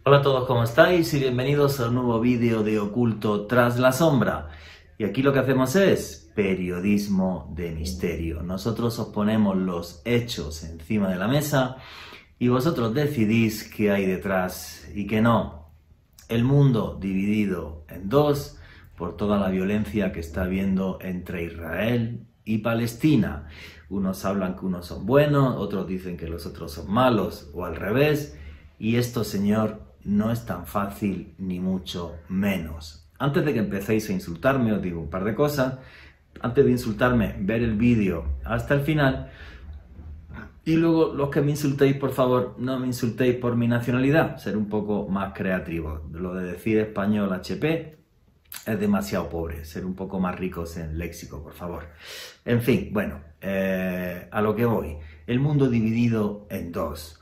Hola a todos, ¿cómo estáis? Y bienvenidos a un nuevo vídeo de Oculto tras la sombra. Y aquí lo que hacemos es periodismo de misterio. Nosotros os ponemos los hechos encima de la mesa y vosotros decidís qué hay detrás y qué no. El mundo dividido en dos por toda la violencia que está habiendo entre Israel y Palestina. Unos hablan que unos son buenos, otros dicen que los otros son malos o al revés. Y esto, señor, no es tan fácil ni mucho menos. Antes de que empecéis a insultarme, os digo un par de cosas. Antes de insultarme, ver el vídeo hasta el final. Y luego, los que me insultéis, por favor, no me insultéis por mi nacionalidad. Ser un poco más creativo. Lo de decir español HP es demasiado pobre. Ser un poco más ricos en léxico, por favor. En fin, bueno, a lo que voy. El mundo dividido en dos.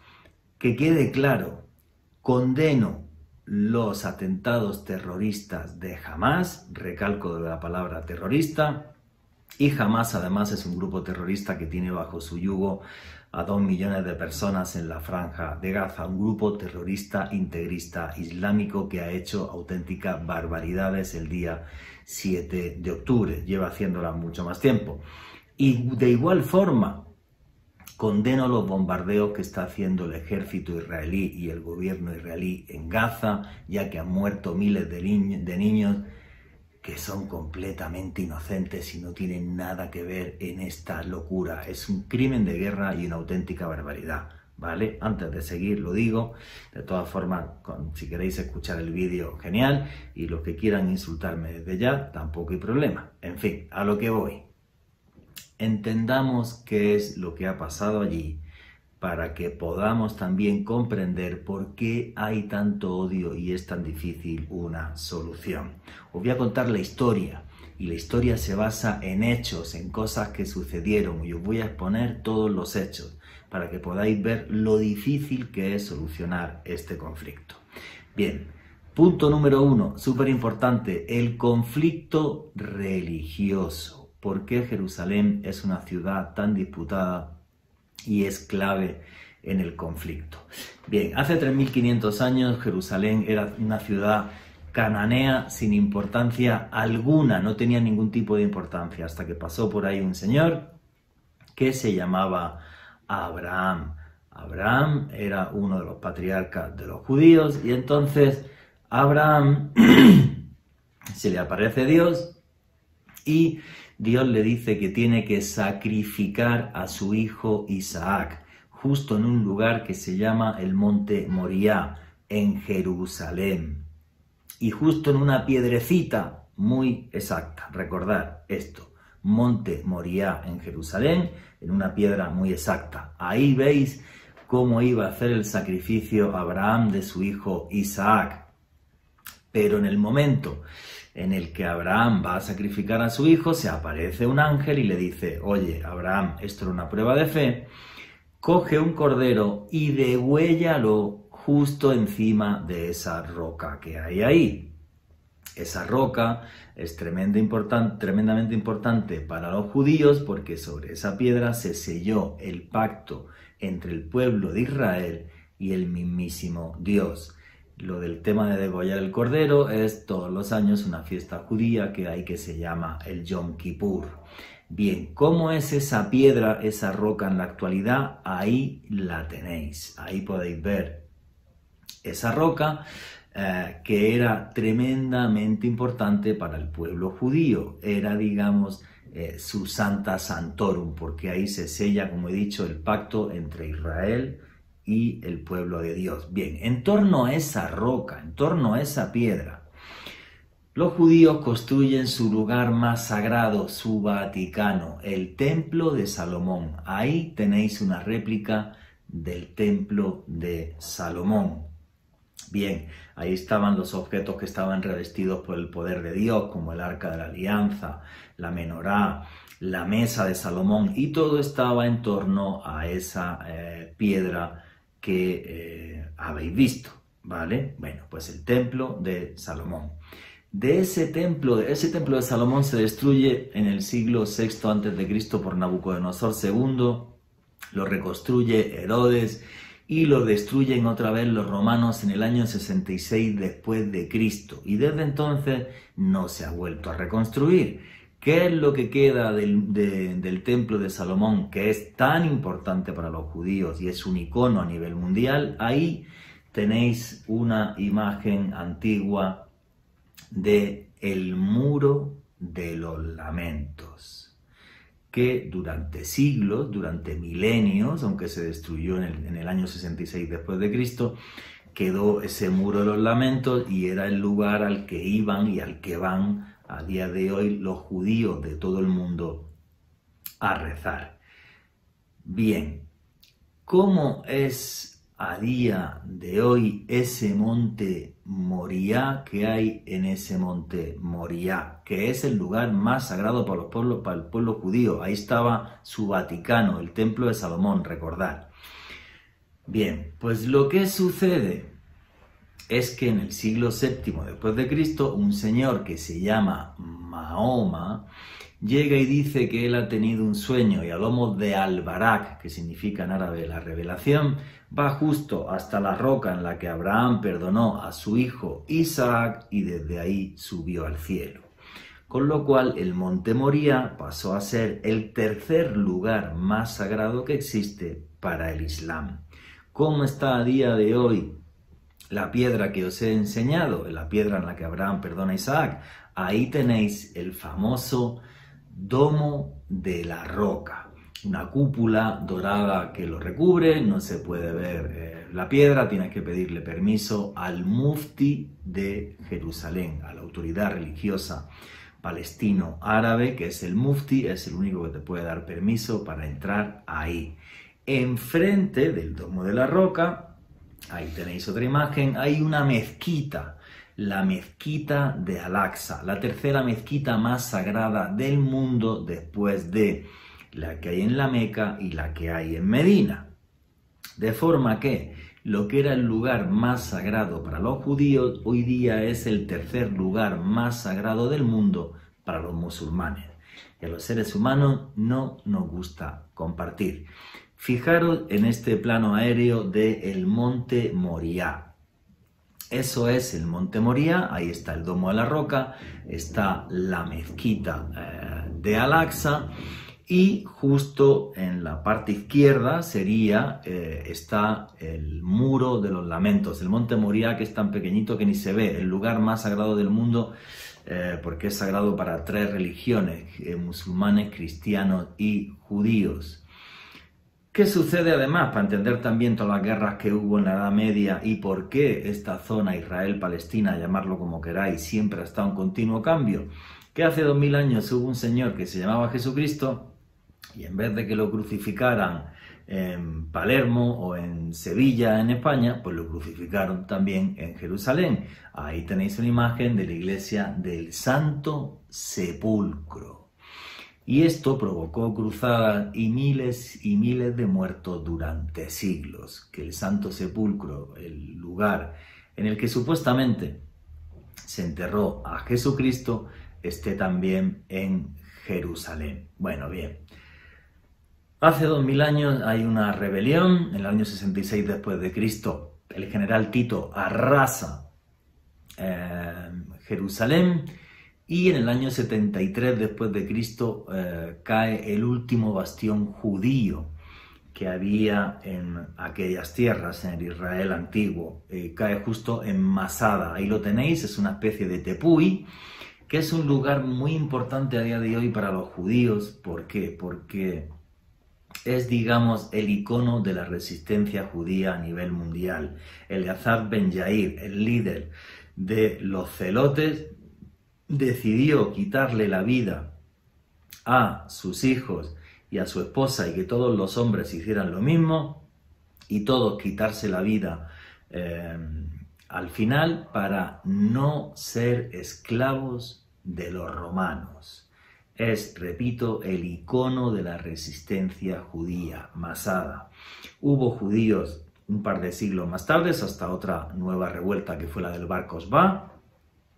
Que quede claro. Condeno los atentados terroristas de Hamás, recalco de la palabra terrorista, y Hamás además es un grupo terrorista que tiene bajo su yugo a 2 millones de personas en la franja de Gaza, un grupo terrorista integrista islámico que ha hecho auténticas barbaridades el día 7 de octubre, lleva haciéndolas mucho más tiempo. Y de igual forma, condeno los bombardeos que está haciendo el ejército israelí y el gobierno israelí en Gaza, ya que han muerto miles de niños que son completamente inocentes y no tienen nada que ver en esta locura. Es un crimen de guerra y una auténtica barbaridad, ¿vale? Antes de seguir lo digo, de todas formas, si queréis escuchar el vídeo, genial, y los que quieran insultarme desde ya, tampoco hay problema. En fin, a lo que voy. Entendamos qué es lo que ha pasado allí para que podamos también comprender por qué hay tanto odio y es tan difícil una solución. Os voy a contar la historia y la historia se basa en hechos, en cosas que sucedieron y os voy a exponer todos los hechos para que podáis ver lo difícil que es solucionar este conflicto. Bien, punto número 1, súper importante, el conflicto religioso. ¿Por qué Jerusalén es una ciudad tan disputada y es clave en el conflicto? Bien, hace 3500 años Jerusalén era una ciudad cananea sin importancia alguna, no tenía ningún tipo de importancia, hasta que pasó por ahí un señor que se llamaba Abraham. Abraham era uno de los patriarcas de los judíos y entonces a Abraham se le aparece Dios y Dios le dice que tiene que sacrificar a su hijo Isaac, justo en un lugar que se llama el Monte Moriah, en Jerusalén. Y justo en una piedrecita muy exacta, recordad esto, Monte Moriah en Jerusalén, en una piedra muy exacta. Ahí veis cómo iba a hacer el sacrificio Abraham de su hijo Isaac. Pero en el momento en el que Abraham va a sacrificar a su hijo, se aparece un ángel y le dice: oye, Abraham, esto era una prueba de fe, coge un cordero y degüéllalo justo encima de esa roca que hay ahí. Esa roca es tremendamente importante para los judíos porque sobre esa piedra se selló el pacto entre el pueblo de Israel y el mismísimo Dios. Lo del tema de degollar el cordero es todos los años una fiesta judía que hay que se llama el Yom Kippur. Bien, ¿cómo es esa piedra, esa roca en la actualidad? Ahí la tenéis, ahí podéis ver esa roca que era tremendamente importante para el pueblo judío. Era, digamos, su Santa Santorum, porque ahí se sella, como he dicho, el pacto entre Israel y el pueblo de Dios. Bien, en torno a esa roca, en torno a esa piedra, los judíos construyen su lugar más sagrado, su Vaticano, el Templo de Salomón. Ahí tenéis una réplica del Templo de Salomón. Bien, ahí estaban los objetos que estaban revestidos por el poder de Dios, como el Arca de la Alianza, la menorá, la mesa de Salomón, y todo estaba en torno a esa piedra que habéis visto, ¿vale? Bueno, pues el templo de Salomón. Ese templo de Salomón se destruye en el siglo VI a.C. por Nabucodonosor II lo reconstruye Herodes y lo destruyen otra vez los romanos en el año 66 después de Cristo. Y desde entonces no se ha vuelto a reconstruir. ¿Qué es lo que queda del templo de Salomón, que es tan importante para los judíos y es un icono a nivel mundial? Ahí tenéis una imagen antigua de el muro de los lamentos, que durante siglos, durante milenios, aunque se destruyó en el año 66 después de Cristo, quedó ese muro de los lamentos y era el lugar al que iban y al que van a día de hoy los judíos de todo el mundo a rezar. Bien, ¿cómo es a día de hoy ese monte Moriah que hay en ese monte Moriah, que es el lugar más sagrado para el pueblo judío? Ahí estaba su Vaticano, el templo de Salomón, recordad. Bien, pues lo que sucede es que en el siglo VII después de Cristo, un señor que se llama Mahoma llega y dice que él ha tenido un sueño y a lomos de Al-Barak, que significa en árabe la revelación, va justo hasta la roca en la que Abraham perdonó a su hijo Isaac y desde ahí subió al cielo. Con lo cual el monte Moriah pasó a ser el tercer lugar más sagrado que existe para el Islam. ¿Cómo está a día de hoy la piedra que os he enseñado, la piedra en la que Abraham perdona a Isaac? Ahí tenéis el famoso domo de la roca, una cúpula dorada que lo recubre, no se puede ver la piedra, tienes que pedirle permiso al mufti de Jerusalén, a la autoridad religiosa palestino-árabe, que es el mufti, es el único que te puede dar permiso para entrar ahí. Enfrente del domo de la roca, ahí tenéis otra imagen, hay una mezquita, la mezquita de Al-Aqsa, la tercera mezquita más sagrada del mundo después de la que hay en la Meca y la que hay en Medina. De forma que lo que era el lugar más sagrado para los judíos, hoy día es el tercer lugar más sagrado del mundo para los musulmanes. Y a los seres humanos no nos gusta compartir. Fijaros en este plano aéreo del monte Moriah. Eso es el monte Moriah, ahí está el domo de la roca, está la mezquita de Al-Aqsa y justo en la parte izquierda está el muro de los lamentos, el monte Moriah, que es tan pequeñito que ni se ve, el lugar más sagrado del mundo porque es sagrado para tres religiones, musulmanes, cristianos y judíos. ¿Qué sucede además, para entender también todas las guerras que hubo en la Edad Media y por qué esta zona, Israel-Palestina, llamarlo como queráis, siempre ha estado en continuo cambio? Que hace 2000 años hubo un señor que se llamaba Jesucristo y en vez de que lo crucificaran en Palermo o en Sevilla, en España, pues lo crucificaron también en Jerusalén. Ahí tenéis una imagen de la iglesia del Santo Sepulcro. Y esto provocó cruzadas y miles de muertos durante siglos. Que el Santo Sepulcro, el lugar en el que supuestamente se enterró a Jesucristo, esté también en Jerusalén. Bueno, bien. Hace 2000 años hay una rebelión. En el año 66 después de Cristo, el general Tito arrasa Jerusalén. Y en el año 73 después de Cristo cae el último bastión judío que había en aquellas tierras, en el Israel antiguo. Cae justo en Masada, ahí lo tenéis, es una especie de tepuy, que es un lugar muy importante a día de hoy para los judíos. ¿Por qué? Porque es, digamos, el icono de la resistencia judía a nivel mundial. Eleazar Ben Yair, el líder de los celotes, decidió quitarle la vida a sus hijos y a su esposa y que todos los hombres hicieran lo mismo y todos quitarse la vida al final para no ser esclavos de los romanos. Es, repito, el icono de la resistencia judía, Masada. Hubo judíos un par de siglos más tarde, hasta otra nueva revuelta que fue la del Bar Kokhba.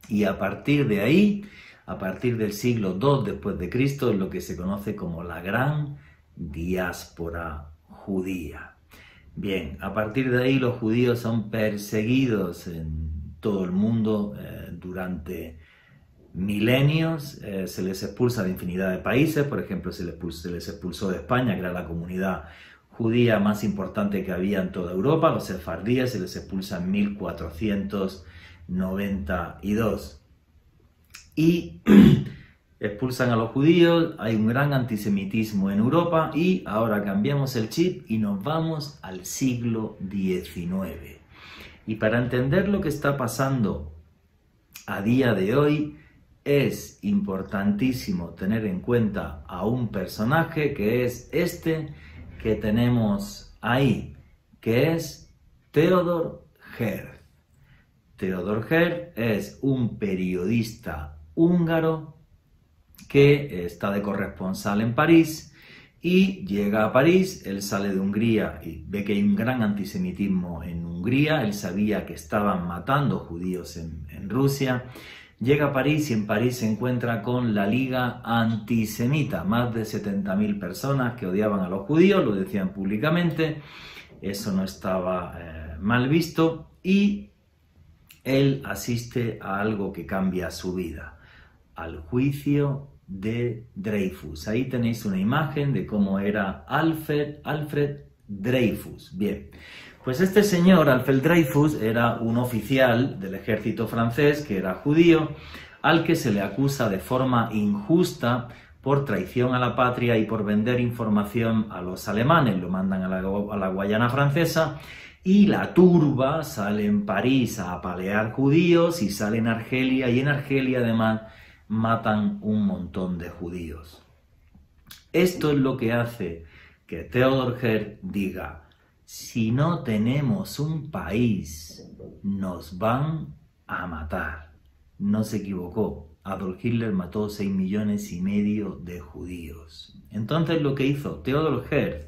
Y a partir de ahí, a partir del siglo II después de Cristo, es lo que se conoce como la gran diáspora judía. Bien, a partir de ahí los judíos son perseguidos en todo el mundo durante milenios, se les expulsa de infinidad de países. Por ejemplo, se les expulsó de España, que era la comunidad judía más importante que había en toda Europa. Los sefardíes se les expulsa en 1492. Y expulsan a los judíos, hay un gran antisemitismo en Europa y ahora cambiamos el chip y nos vamos al siglo XIX. Y para entender lo que está pasando a día de hoy, es importantísimo tener en cuenta a un personaje que es este que tenemos ahí, que es Theodor Herzl. Theodor Herzl es un periodista húngaro que está de corresponsal en París y llega a París. Él sale de Hungría y ve que hay un gran antisemitismo en Hungría. Él sabía que estaban matando judíos en Rusia. Llega a París y en París se encuentra con la Liga Antisemita, más de 70.000 personas que odiaban a los judíos, lo decían públicamente, eso no estaba mal visto, y él asiste a algo que cambia su vida, al juicio de Dreyfus. Ahí tenéis una imagen de cómo era Alfred Dreyfus. Bien, pues este señor, Alfred Dreyfus, era un oficial del ejército francés que era judío, al que se le acusa de forma injusta por traición a la patria y por vender información a los alemanes. Lo mandan a la Guayana francesa y la turba sale en París a apalear judíos y sale en Argelia, y en Argelia además matan un montón de judíos. Esto es lo que hace que Theodor Herzl diga: si no tenemos un país, nos van a matar. No se equivocó. Adolf Hitler mató 6,5 millones de judíos. Entonces lo que hizo Theodor Herzl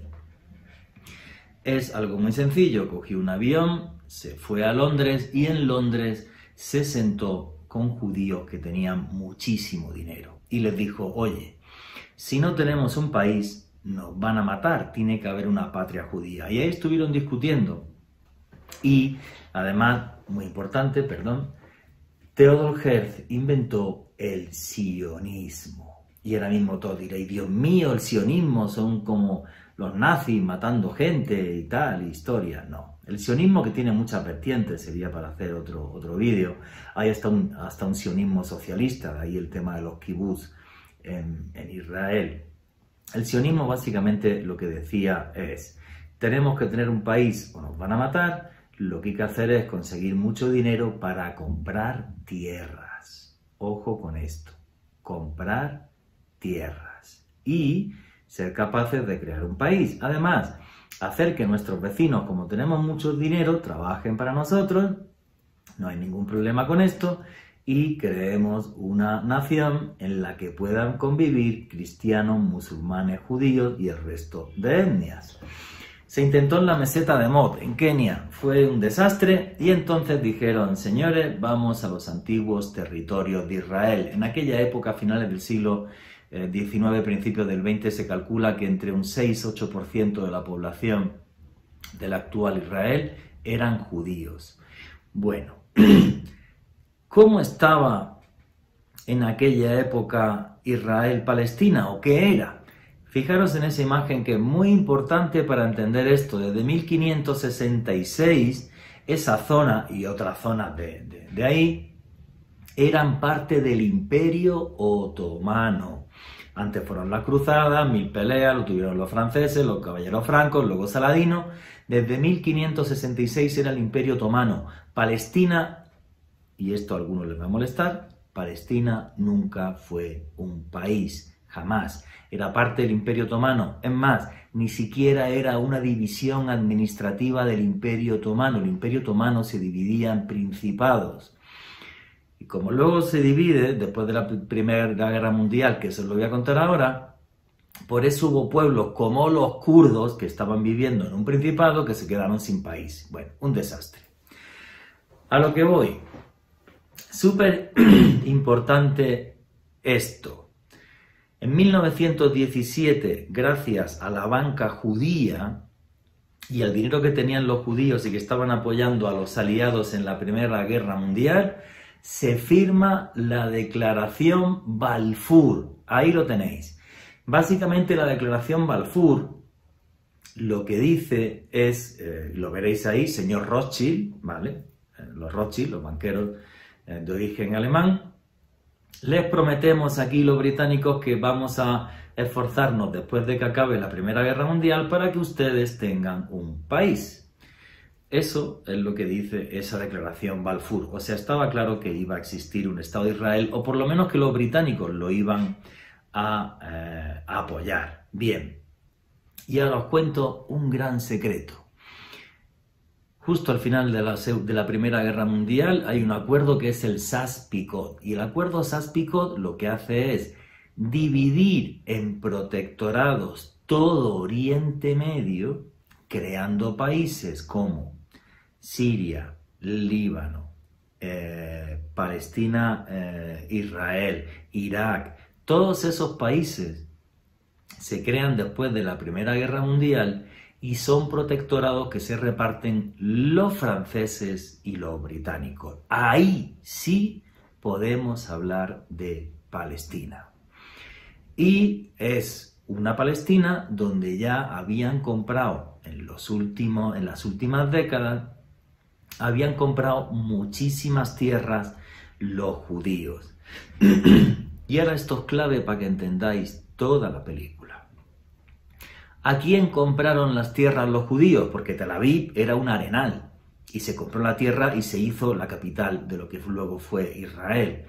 es algo muy sencillo. Cogió un avión, se fue a Londres y en Londres se sentó con judíos que tenían muchísimo dinero. Y les dijo: oye, si no tenemos un país, nos van a matar, tiene que haber una patria judía. Y ahí estuvieron discutiendo. Y además, muy importante, Theodor Herzl inventó el sionismo. Y ahora mismo todos diréis: Dios mío, el sionismo son como los nazis matando gente y tal, historia. No, el sionismo, que tiene muchas vertientes, sería para hacer otro vídeo. Hay hasta un sionismo socialista, de ahí el tema de los kibutz en Israel. El sionismo básicamente lo que decía es: tenemos que tener un país o nos van a matar, lo que hay que hacer es conseguir mucho dinero para comprar tierras. Ojo con esto, comprar tierras y ser capaces de crear un país. Además, hacer que nuestros vecinos, como tenemos mucho dinero, trabajen para nosotros, no hay ningún problema con esto, y creemos una nación en la que puedan convivir cristianos, musulmanes, judíos y el resto de etnias. Se intentó en la meseta de Mod, en Kenia, fue un desastre, y entonces dijeron: señores, vamos a los antiguos territorios de Israel. En aquella época, a finales del siglo XIX, principios del XX, se calcula que entre un 6-8% de la población del actual Israel eran judíos. Bueno, ¿cómo estaba en aquella época Israel-Palestina, o qué era? Fijaros en esa imagen, que es muy importante para entender esto. Desde 1566, esa zona y otras zonas de ahí eran parte del Imperio Otomano. Antes fueron las cruzadas, 1000 peleas, lo tuvieron los franceses, los caballeros francos, luego Saladino. Desde 1566 era el Imperio Otomano. Palestina, y esto a algunos les va a molestar, Palestina nunca fue un país, jamás. Era parte del Imperio Otomano. Es más, ni siquiera era una división administrativa del Imperio Otomano. El Imperio Otomano se dividía en principados. Y como luego se divide, después de la Primera Guerra Mundial, que eso os lo voy a contar ahora, por eso hubo pueblos como los kurdos, que estaban viviendo en un principado, que se quedaron sin país. Bueno, un desastre. A lo que voy. Súper importante esto. En 1917, gracias a la banca judía, y el dinero que tenían los judíos y que estaban apoyando a los aliados en la Primera Guerra Mundial, se firma la Declaración Balfour. Ahí lo tenéis. Básicamente la Declaración Balfour lo que dice es, lo veréis ahí, señor Rothschild, ¿vale? Los Rothschild, los banqueros de origen alemán, les prometemos aquí los británicos que vamos a esforzarnos después de que acabe la Primera Guerra Mundial para que ustedes tengan un país. Eso es lo que dice esa declaración Balfour. O sea, estaba claro que iba a existir un Estado de Israel, o por lo menos que los británicos lo iban a apoyar. Bien, y ahora os cuento un gran secreto. Justo al final de la Primera Guerra Mundial hay un acuerdo que es el Sykes-Picot. Y el acuerdo Sykes-Picot lo que hace es dividir en protectorados todo Oriente Medio, creando países como Siria, Líbano, Palestina, Israel, Irak. Todos esos países se crean después de la Primera Guerra Mundial y son protectorados que se reparten los franceses y los británicos. Ahí sí podemos hablar de Palestina. Y es una Palestina donde ya habían comprado en las últimas décadas, habían comprado muchísimas tierras los judíos. Y ahora esto es clave para que entendáis toda la película. ¿A quién compraron las tierras los judíos? Porque Tel Aviv era un arenal y se compró la tierra y se hizo la capital de lo que luego fue Israel.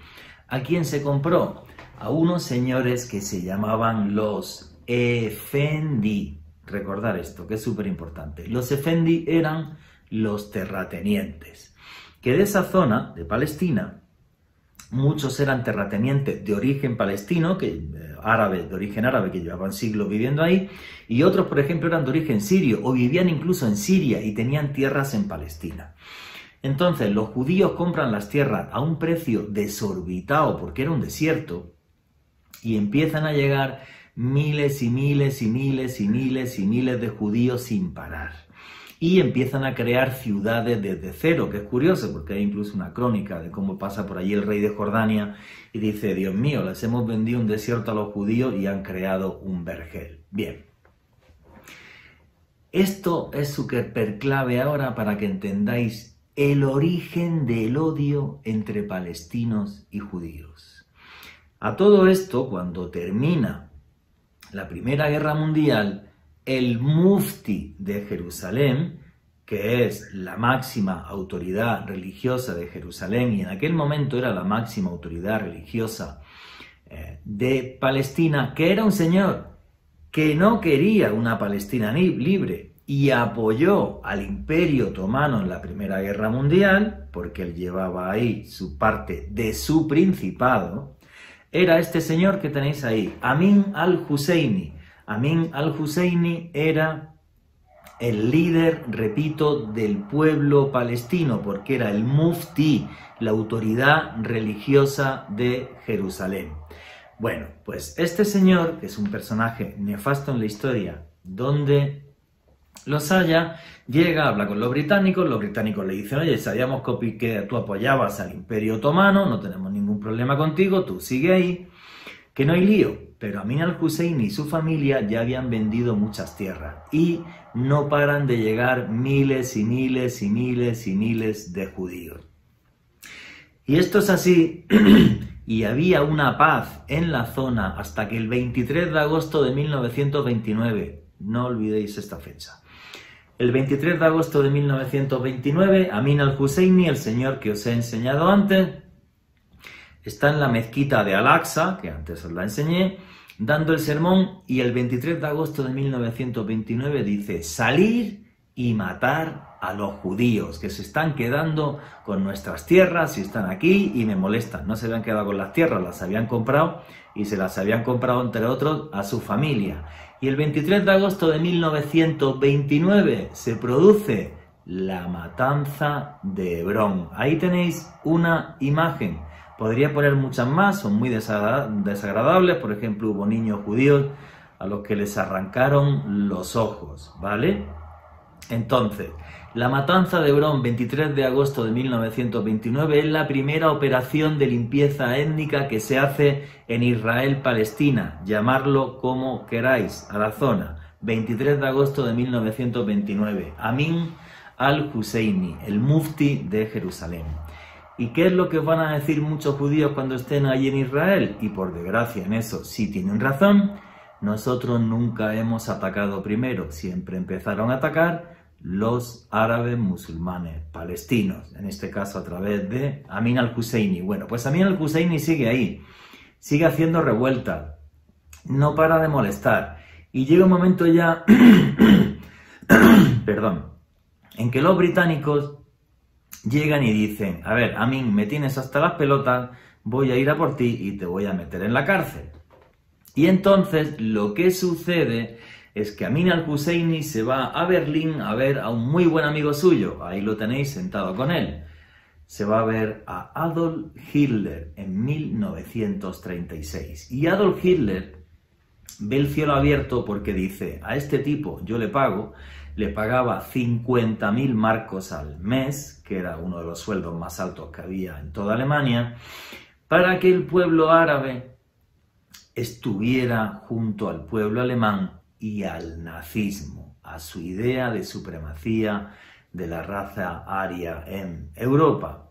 ¿A quién se compró? A unos señores que se llamaban los Efendi. Recordar esto, que es súper importante. Los Efendi eran los terratenientes, que de esa zona de Palestina, muchos eran terratenientes de origen palestino, de origen árabe, que llevaban siglos viviendo ahí, y otros, por ejemplo, eran de origen sirio, o vivían incluso en Siria y tenían tierras en Palestina. Entonces, los judíos compran las tierras a un precio desorbitado, porque era un desierto, y empiezan a llegar miles y miles y miles y miles y miles de judíos sin parar. Y empiezan a crear ciudades desde cero, que es curioso, porque hay incluso una crónica de cómo pasa por allí el rey de Jordania y dice, Dios mío, les hemos vendido un desierto a los judíos y han creado un vergel. Bien. Esto es súper clave ahora para que entendáis el origen del odio entre palestinos y judíos. A todo esto, cuando termina la Primera Guerra Mundial, el mufti de Jerusalén, que es la máxima autoridad religiosa de Jerusalén y en aquel momento era la máxima autoridad religiosa de Palestina, que era un señor que no quería una Palestina libre y apoyó al Imperio Otomano en la Primera Guerra Mundial, porque él llevaba ahí su parte de su principado, era este señor que tenéis ahí, Amin al-Husseini. Amin al-Husseini era el líder, repito, del pueblo palestino, porque era el mufti, la autoridad religiosa de Jerusalén. Bueno, pues este señor, que es un personaje nefasto en la historia, donde los haya, llega, habla con los británicos le dicen, oye, sabíamos que tú apoyabas al Imperio Otomano, no tenemos ningún problema contigo, tú sigue ahí, que no hay lío. Pero Amin al-Husseini y su familia ya habían vendido muchas tierras y no paran de llegar miles y miles y miles y miles de judíos. Y esto es así, y había una paz en la zona hasta que el 23 de agosto de 1929, no olvidéis esta fecha, el 23 de agosto de 1929, Amin al-Husseini, el señor que os he enseñado antes, está en la mezquita de Al-Aqsa, que antes os la enseñé, dando el sermón, y el 23 de agosto de 1929 dice, salir y matar a los judíos, que se están quedando con nuestras tierras y están aquí y me molestan. No se habían quedado con las tierras, las habían comprado y se las habían comprado, entre otros, a su familia. Y el 23 de agosto de 1929 se produce la matanza de Hebrón. Ahí tenéis una imagen. Podría poner muchas más, son muy desagradables. Por ejemplo, hubo niños judíos a los que les arrancaron los ojos, ¿vale? Entonces, la matanza de Hebrón, 23 de agosto de 1929, es la primera operación de limpieza étnica que se hace en Israel-Palestina, llamarlo como queráis, a la zona. 23 de agosto de 1929, Amin al-Husseini, el mufti de Jerusalén. ¿Y qué es lo que os van a decir muchos judíos cuando estén allí en Israel? Y por desgracia en eso sí tienen razón, nosotros nunca hemos atacado primero, siempre empezaron a atacar los árabes musulmanes palestinos, en este caso a través de Amin al-Husseini. Bueno, pues Amin al-Husseini sigue ahí, sigue haciendo revueltas, no para de molestar. Y llega un momento ya, perdón, en que los británicos llegan y dicen, a ver, Amin, me tienes hasta las pelotas, voy a ir a por ti y te voy a meter en la cárcel. Y entonces lo que sucede es que Amin al-Husseini se va a Berlín a ver a un muy buen amigo suyo, ahí lo tenéis sentado con él. Se va a ver a Adolf Hitler en 1936. Y Adolf Hitler ve el cielo abierto porque dice, a este tipo yo le pagaba 50.000 marcos al mes, que era uno de los sueldos más altos que había en toda Alemania, para que el pueblo árabe estuviera junto al pueblo alemán y al nazismo, a su idea de supremacía de la raza aria en Europa.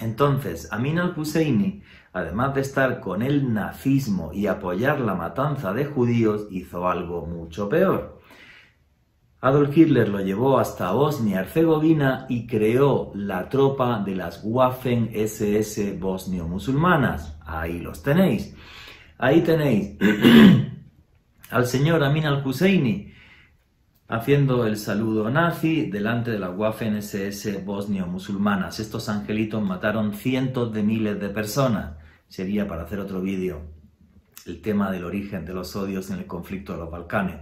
Entonces, Amin al-Husseini, además de estar con el nazismo y apoyar la matanza de judíos, hizo algo mucho peor. Adolf Hitler lo llevó hasta Bosnia-Herzegovina y creó la tropa de las Waffen-SS bosnio-musulmanas. Ahí los tenéis. Ahí tenéis al señor Amin al-Husseini haciendo el saludo nazi delante de las Waffen-SS bosnio-musulmanas. Estos angelitos mataron cientos de miles de personas. Sería para hacer otro vídeo el tema del origen de los odios en el conflicto de los Balcanes,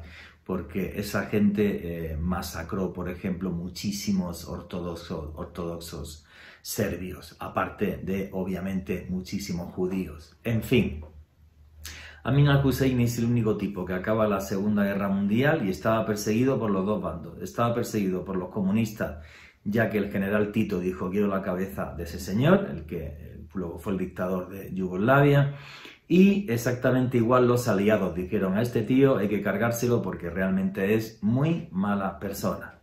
porque esa gente masacró, por ejemplo, muchísimos ortodoxos serbios, aparte de, obviamente, muchísimos judíos. En fin, Amin al-Husseini es el único tipo que acaba la Segunda Guerra Mundial y estaba perseguido por los dos bandos. Estaba perseguido por los comunistas, ya que el general Tito dijo quiero la cabeza de ese señor, el que luego fue el dictador de Yugoslavia, y exactamente igual los aliados dijeron a este tío hay que cargárselo porque realmente es muy mala persona.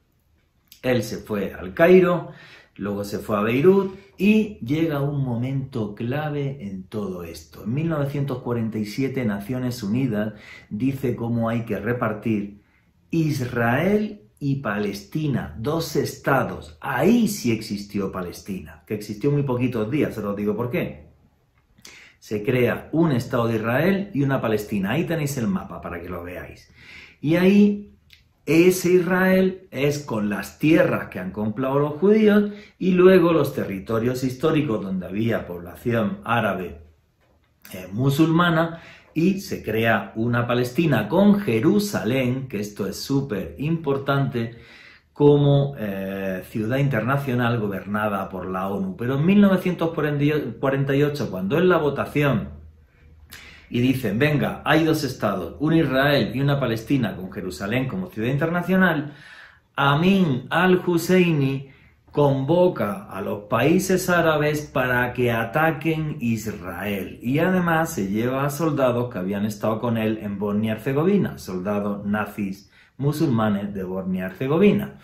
Él se fue al Cairo, luego se fue a Beirut y llega un momento clave en todo esto. En 1947 Naciones Unidas dice cómo hay que repartir Israel y Palestina, dos estados. Ahí sí existió Palestina, que existió muy poquitos días, se los digo por qué. Se crea un estado de Israel y una Palestina. Ahí tenéis el mapa para que lo veáis. Y ahí ese Israel es con las tierras que han comprado los judíos y luego los territorios históricos donde había población árabe musulmana, y se crea una Palestina con Jerusalén, que esto es súper importante, como ciudad internacional gobernada por la ONU. Pero en 1948, cuando es la votación y dicen, venga, hay dos estados, un Israel y una Palestina con Jerusalén como ciudad internacional, Amin al-Husseini convoca a los países árabes para que ataquen Israel y además se lleva a soldados que habían estado con él en Bosnia-Herzegovina, soldados nazis musulmanes de Bosnia-Herzegovina.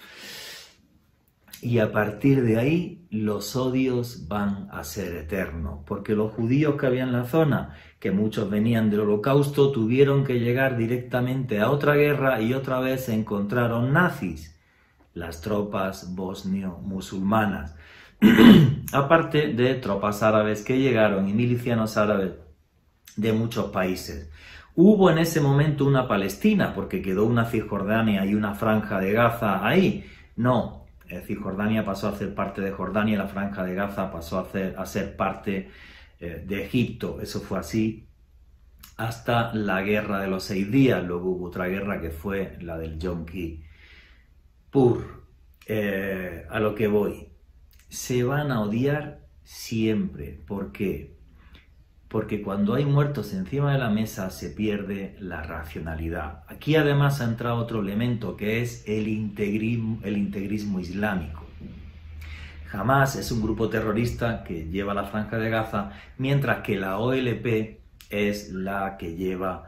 Y a partir de ahí los odios van a ser eternos, porque los judíos que había en la zona, que muchos venían del Holocausto, tuvieron que llegar directamente a otra guerra y otra vez se encontraron nazis, las tropas bosnio-musulmanas, aparte de tropas árabes que llegaron y milicianos árabes de muchos países. Hubo en ese momento una Palestina, porque quedó una Cisjordania y una franja de Gaza ahí. No, Cisjordania pasó a ser parte de Jordania y la franja de Gaza pasó a ser parte de Egipto. Eso fue así hasta la guerra de los 6 días. Luego hubo otra guerra que fue la del Yom Kippur. A lo que voy, se van a odiar siempre. ¿Por qué? porque cuando hay muertos encima de la mesa se pierde la racionalidad. Aquí además ha entrado otro elemento que es el integrismo islámico. Hamás es un grupo terrorista que lleva la Franja de Gaza, mientras que la OLP es la que lleva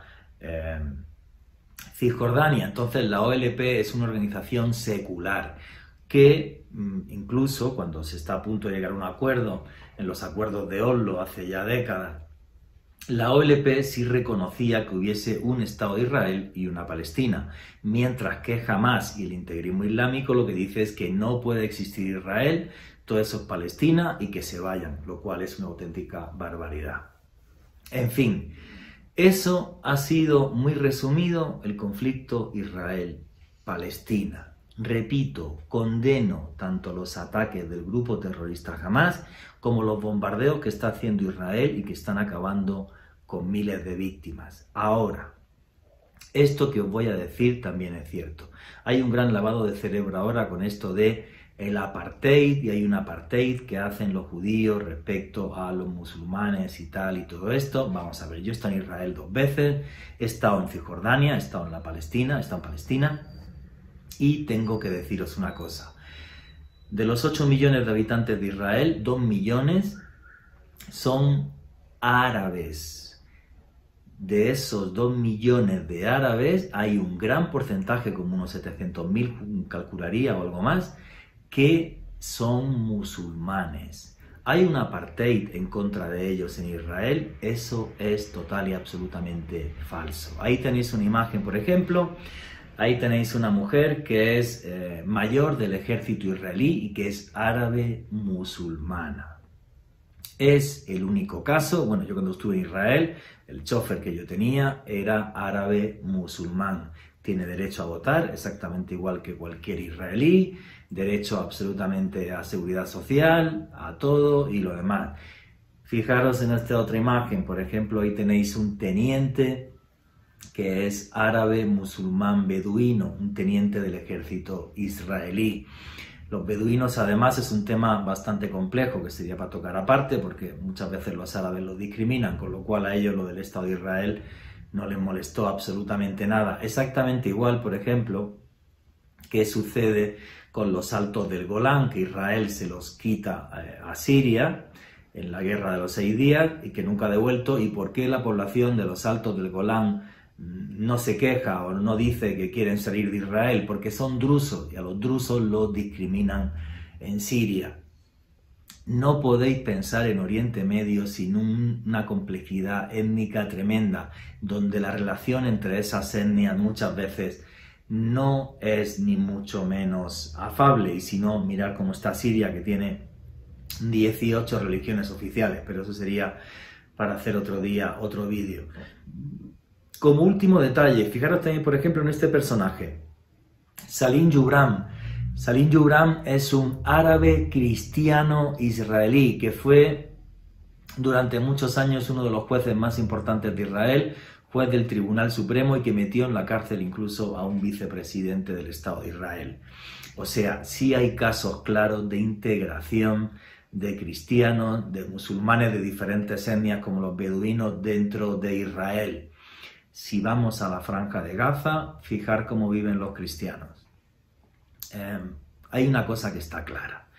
Cisjordania. Entonces la OLP es una organización secular que incluso cuando se está a punto de llegar a un acuerdo, en los acuerdos de Oslo hace ya décadas, la OLP sí reconocía que hubiese un Estado de Israel y una Palestina, mientras que Hamás y el integrismo islámico lo que dice es que no puede existir Israel, todo eso es Palestina y que se vayan, lo cual es una auténtica barbaridad. En fin, eso ha sido muy resumido el conflicto Israel-Palestina. Repito, condeno tanto los ataques del grupo terrorista Hamás como los bombardeos que está haciendo Israel y que están acabando con miles de víctimas. Ahora, esto que os voy a decir también es cierto. Hay un gran lavado de cerebro ahora con esto de el apartheid, y hay un apartheid que hacen los judíos respecto a los musulmanes y tal y todo esto. Vamos a ver, yo he estado en Israel 2 veces, he estado en Cisjordania, he estado en la Palestina, he estado en Palestina, y tengo que deciros una cosa. De los 8 millones de habitantes de Israel, 2 millones son árabes. De esos 2 millones de árabes, hay un gran porcentaje, como unos 700.000 calcularía o algo más, que son musulmanes. Hay un apartheid en contra de ellos en Israel, eso es total y absolutamente falso. Ahí tenéis una imagen, por ejemplo, ahí tenéis una mujer que es mayor del ejército israelí y que es árabe musulmana. Es el único caso. Bueno, yo cuando estuve en Israel, el chofer que yo tenía era árabe musulmán. Tiene derecho a votar exactamente igual que cualquier israelí, derecho absolutamente a seguridad social, a todo y lo demás. Fijaros en esta otra imagen, por ejemplo, ahí tenéis un teniente que es árabe musulmán beduino, un teniente del ejército israelí. Los beduinos además es un tema bastante complejo que sería para tocar aparte, porque muchas veces los árabes los discriminan, con lo cual a ellos lo del Estado de Israel no les molestó absolutamente nada. Exactamente igual, por ejemplo, que sucede con los altos del Golán, que Israel se los quita a Siria en la guerra de los 6 días y que nunca ha devuelto. ¿Y por qué la población de los altos del Golán no se queja o no dice que quieren salir de Israel? Porque son drusos y a los drusos los discriminan en Siria. No podéis pensar en Oriente Medio sin una complejidad étnica tremenda, donde la relación entre esas etnias muchas veces no es ni mucho menos afable. Y si no, mirad cómo está Siria, que tiene 18 religiones oficiales, pero eso sería para hacer otro día otro vídeo. Como último detalle, fijaros también, por ejemplo, en este personaje, Salim Youbram. Salim Youbram es un árabe cristiano israelí que fue durante muchos años uno de los jueces más importantes de Israel, juez del Tribunal Supremo y que metió en la cárcel incluso a un vicepresidente del Estado de Israel. O sea, sí hay casos claros de integración de cristianos, de musulmanes de diferentes etnias como los beduinos dentro de Israel. Si vamos a la Franja de Gaza, fijar cómo viven los cristianos. Hay una cosa que está clara.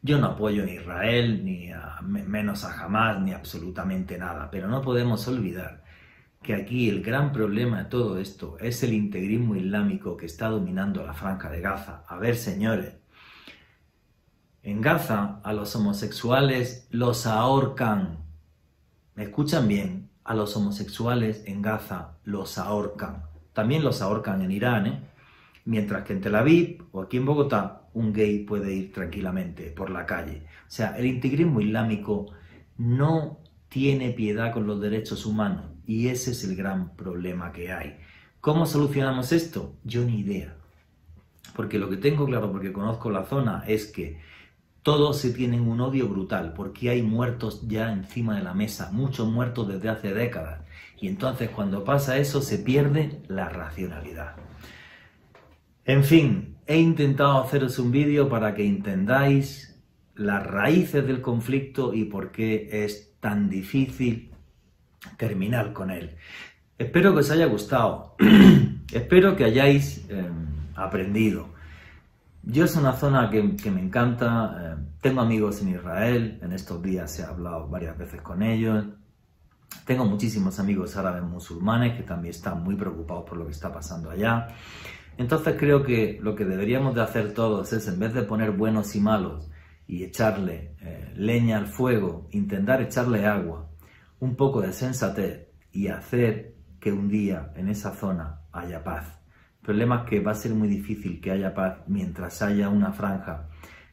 Yo no apoyo ni a Israel, ni menos a Hamás, ni absolutamente nada, pero no podemos olvidar que aquí el gran problema de todo esto es el integrismo islámico que está dominando la Franja de Gaza. A ver, señores, en Gaza a los homosexuales los ahorcan. ¿Me escuchan bien? A los homosexuales en Gaza los ahorcan. También los ahorcan en Irán, mientras que en Tel Aviv o aquí en Bogotá un gay puede ir tranquilamente por la calle. O sea, el integrismo islámico no tiene piedad con los derechos humanos y ese es el gran problema que hay. ¿Cómo solucionamos esto? Yo ni idea. Porque lo que tengo claro, porque conozco la zona, es que todos se tienen un odio brutal, porque hay muertos ya encima de la mesa, muchos muertos desde hace décadas. Y entonces cuando pasa eso se pierde la racionalidad. En fin, he intentado haceros un vídeo para que entendáis las raíces del conflicto y por qué es tan difícil terminar con él. Espero que os haya gustado, espero que hayáis aprendido. Yo es una zona que me encanta, tengo amigos en Israel, en estos días he hablado varias veces con ellos, tengo muchísimos amigos árabes musulmanes que también están muy preocupados por lo que está pasando allá. Entonces creo que lo que deberíamos de hacer todos es, en vez de poner buenos y malos y echarle leña al fuego, intentar echarle agua, un poco de sensatez y hacer que un día en esa zona haya paz. El problema es que va a ser muy difícil que haya paz mientras haya una franja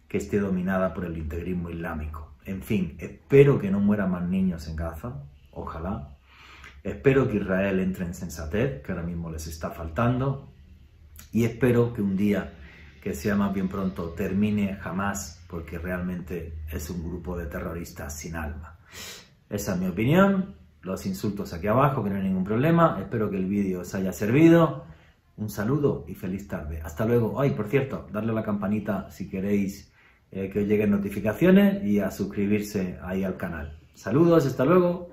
que esté dominada por el integrismo islámico. En fin, espero que no mueran más niños en Gaza, ojalá. Espero que Israel entre en sensatez, que ahora mismo les está faltando. Y espero que un día, que sea más bien pronto, termine Hamás, porque realmente es un grupo de terroristas sin alma. Esa es mi opinión. Los insultos aquí abajo, que no hay ningún problema. Espero que el vídeo os haya servido. Un saludo y feliz tarde. Hasta luego. Ay, por cierto, darle a la campanita si queréis que os lleguen notificaciones y a suscribirse ahí al canal. Saludos, hasta luego.